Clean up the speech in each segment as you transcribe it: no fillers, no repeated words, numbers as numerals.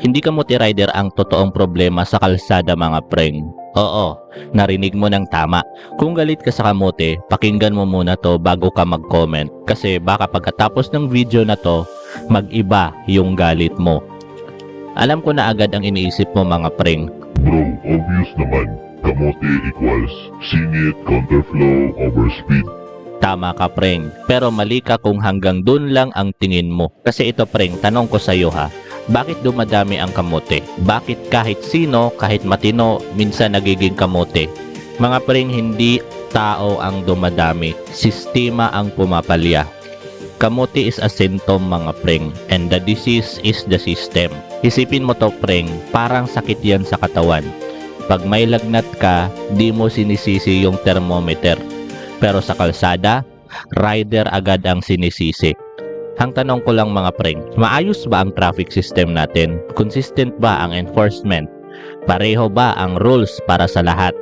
Hindi kamote rider ang totoong problema sa kalsada mga preng. Oo, narinig mo ng tama. Kung galit ka sa kamote, pakinggan mo muna to bago ka mag-comment kasi baka pagkatapos ng video na to, mag-iba yung galit mo. Alam ko na agad ang iniisip mo mga preng. Bro, obvious naman. Kamote equals singit, counterflow, overspeed. Tama ka preng, pero mali ka kung hanggang dun lang ang tingin mo. Kasi ito preng, tanong ko sa'yo ha, bakit dumadami ang kamote? Bakit kahit sino, kahit matino, minsan nagiging kamote? Mga preng, hindi tao ang dumadami, sistema ang pumapalya. Kamote is a symptom mga preng, and the disease is the system. Isipin mo to preng, parang sakit yan sa katawan. Pag may lagnat ka, di mo sinisisi yung thermometer. Pero sa kalsada, rider agad ang sinisisi. Ang tanong ko lang mga preng, maayos ba ang traffic system natin? Consistent ba ang enforcement? Pareho ba ang rules para sa lahat?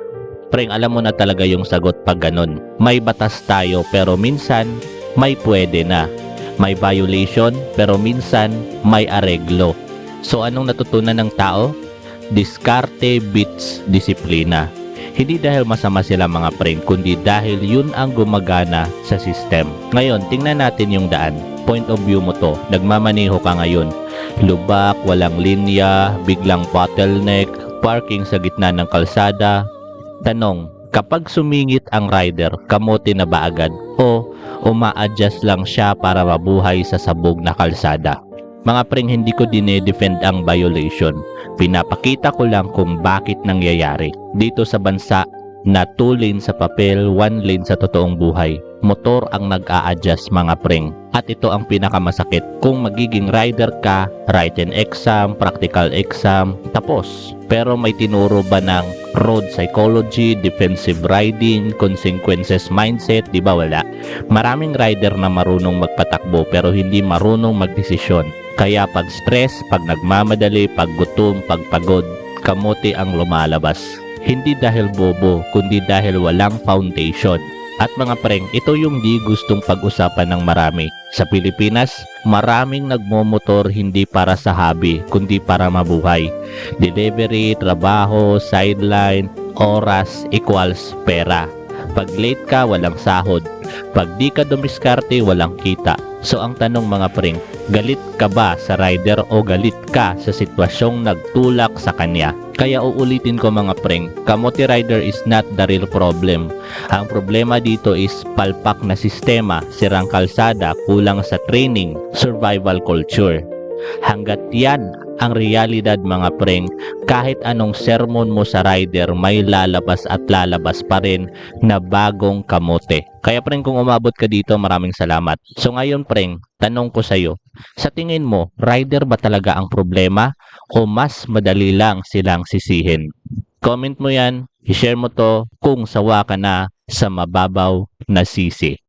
Preng, alam mo na talaga yung sagot pag ganun. May batas tayo pero minsan may pwede na. May violation pero minsan may areglo. So anong natutunan ng tao? Diskarte beats disiplina. Hindi dahil masama sila mga preng, kundi dahil yun ang gumagana sa system. Ngayon, tingnan natin yung daan. Point of view mo to. Nagmamaneho ka ngayon. Lubak, walang linya, biglang bottleneck, parking sa gitna ng kalsada. Tanong, kapag sumingit ang rider, kamote na ba agad? O uma-adjust lang siya para mabuhay sa sabog na kalsada? Mga preng, hindi ko dinedefend ang violation. Pinapakita ko lang kung bakit nangyayari. Dito sa bansa na 2 lane sa papel, 1 lane sa totoong buhay. Motor ang nag-a-adjust mga preng. At ito ang pinakamasakit. Kung magiging rider ka, written exam, practical exam, tapos. Pero may tinuro ba ng road psychology, defensive riding, consequences mindset? Di ba wala? Maraming rider na marunong magpatakbo pero hindi marunong magdesisyon. Kaya pag stress, pag nagmamadali, pag gutom, pag pagod, kamote ang lumalabas. Hindi dahil bobo, kundi dahil walang foundation. At mga preng, ito yung di gustong pag-usapan ng marami. Sa Pilipinas, maraming nagmomotor hindi para sa hobby, kundi para mabuhay. Delivery, trabaho, sideline, oras equals pera. Pag late ka, walang sahod. Pag di ka dumiskarte, walang kita. So ang tanong mga preng, galit ka ba sa rider o galit ka sa sitwasyong nagtulak sa kanya? Kaya uulitin ko mga preng, kamote rider is not the real problem. Ang problema dito is palpak na sistema, sirang kalsada, kulang sa training, survival culture. Hanggat yan ang realidad mga preng, kahit anong sermon mo sa rider, may lalabas at lalabas pa rin na bagong kamote. Kaya preng, kung umabot ka dito, maraming salamat. So ngayon preng, tanong ko sa'yo, sa tingin mo, rider ba talaga ang problema o mas madali lang silang sisihin? Comment mo yan, i-share mo to kung sawa ka na sa mababaw na sisi.